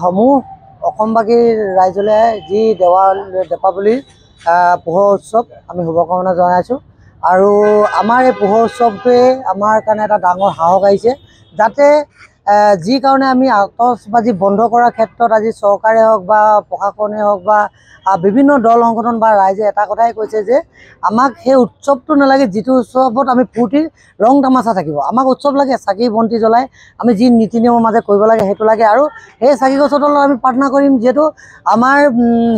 সমূহ অসমবাসী ৰাইজলে যি দীপাৱলীৰ পোহৰ উৎসৱ আমি শুভকামনা জনাইছোঁ। আৰু আমাৰ এই পোহৰ উৎসৱটোৱে আমাৰ কাৰণে এটা ডাঙৰ সাহস আহিছে, যাতে যি কাৰণে আমি আতচবাজি বন্ধ কৰাৰ ক্ষেত্ৰত আজি চৰকাৰে হওক বা প্ৰশাসনে হওক বা বিভিন্ন দল সংগঠন বা ৰাইজে এটা কথাই কৈছে যে আমাক সেই উৎসৱটো নালাগে, যিটো উৎসৱত আমি ফূৰ্তিৰ ৰং তামাচা থাকিব। আমাক উৎসৱ লাগে চাকি বন্তি জ্বলাই আমি যি নীতি নিয়মৰ মাজে কৰিব লাগে সেইটো লাগে। আৰু সেই চাকি গছৰ তলত আমি প্ৰাৰ্থনা কৰিম, যিহেতু আমাৰ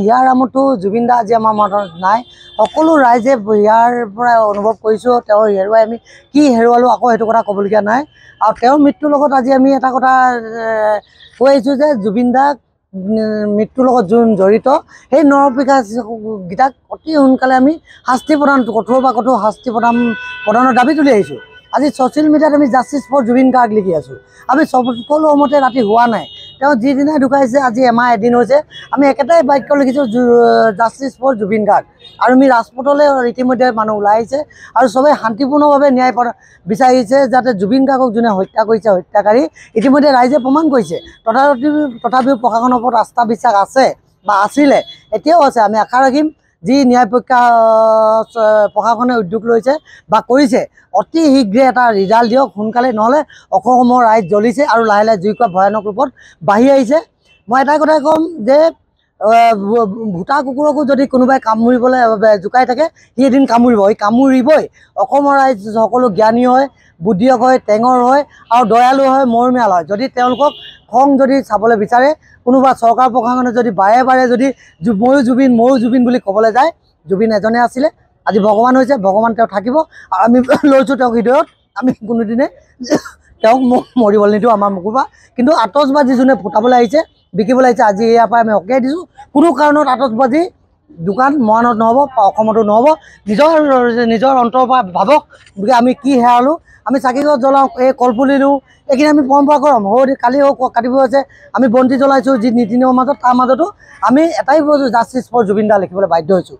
হিয়াৰ আমঠু জুবিন দা আজি আমাৰ মাজত নাই। সকলো ৰাইজে ইয়াৰ পৰা অনুভৱ কৰিছোঁ, তেওঁ হেৰুৱাই আমি কি হেৰুৱালোঁ আকৌ সেইটো কথা ক'বলগীয়া নাই। আৰু তেওঁৰ মৃত্যুৰ লগত আজি আমি এটা কথা কৈ আহিছোঁ যে জুবিন দাক মৃত্যুৰ লগত যোন জড়িত সেই নৰপিশাচকেইটাক অতি সোনকালে আমি শাস্তি প্ৰদান, কঠোৰ বা কঠোৰ শাস্তি প্ৰদানৰ দাবী তুলি আহিছোঁ। আজি ছ'চিয়েল মিডিয়াত আমি জাষ্টিছ ফৰ জুবিন গাৰ্গ লিখি আছোঁ। আমি সকলো সময়তে ৰাতি হোৱা নাই, তেওঁ যিদিনাই ঢুকাইছে আজি এমাহ এদিন হৈছে, আমি একেটাই বাক্য লিখিছোঁ জাষ্টিছ ফৰ জুবিন গাৰ্গ। আৰু আমি ৰাজপথলৈ ইতিমধ্যে মানুহ ওলাই আহিছে আৰু চবেই শান্তিপূৰ্ণভাৱে ন্যায় বিচাৰিছে, যাতে জুবিন গাৰ্গক যোনে হত্যা কৰিছে হত্যাকাৰী ইতিমধ্যে ৰাইজে প্ৰমাণ কৰিছে। তথাপিও প্ৰশাসনৰ ওপৰত আস্থা বিশ্বাস আছে বা আছিলে, এতিয়াও আছে। আমি আশা ৰাখিম যি ন্যায় প্ৰশাসনে উদ্যোগ লৈছে বা কৰিছে, অতি শীঘ্ৰে এটা ৰিজাল্ট দিয়ক সোনকালে, নহ'লে অসমৰ ৰাইজ জ্বলিছে আৰু লাহে লাহে জুইকুৰা ভয়ানক ৰূপত বাঢ়ি আহিছে। মই এটাই কথাই ক'ম যে ভোটা কুকুৰকো যদি কোনোবাই কামুৰিবলৈ জোকাই থাকে, সি এদিন কামুৰিব, সি কামুৰিবই। অসমৰ ৰাইজ সকলো জ্ঞানী হয়, বুদ্ধিয়ক হয়, টেঙৰ হয় আৰু দয়ালু হয়, মৰমীয়াল হয়। যদি তেওঁলোকক খং যদি চাবলৈ বিচাৰে, কোনোবা চৰকাৰ প্ৰশাসনে যদি বাৰে বাৰে যদি ময়ো জুবিন বুলি ক'বলৈ যায়, জুবিন এজনে আছিলে, আজি ভগৱান হৈছে, ভগৱান তেওঁ থাকিব। আৰু আমি লৈছোঁ তেওঁক হৃদয়ত, আমি কোনোদিনে তেওঁক মৰিবলৈ নিদিওঁ আমাৰ মুখৰ পৰা। কিন্তু আতচবাজি যোনে ফুটাবলৈ আহিছে, বিকিবলৈ আহিছে, আজি ইয়াৰ পৰা আমি সকীয়াই দিছোঁ। কোনো কাৰণত আতচবাজি দোকান মৰাণত নহ'ব, অসমতো নহ'ব। নিজৰ অন্তৰৰ পৰা ভাবক গতিকে আমি কি হেৰালোঁ। আমি চাকি গছ জ্বলাওঁ, এই কলপুলি দিওঁ, এইখিনি আমি পৰম্পৰা কৰোঁ। কালি কাতিব হৈছে, আমি বন্তি জ্বলাইছোঁ যি নীতি নিয়মৰ মাজত, তাৰ মাজতো আমি এটাই জাষ্টিছ ফৰ জুবিন দা লিখিবলৈ বাধ্য হৈছোঁ।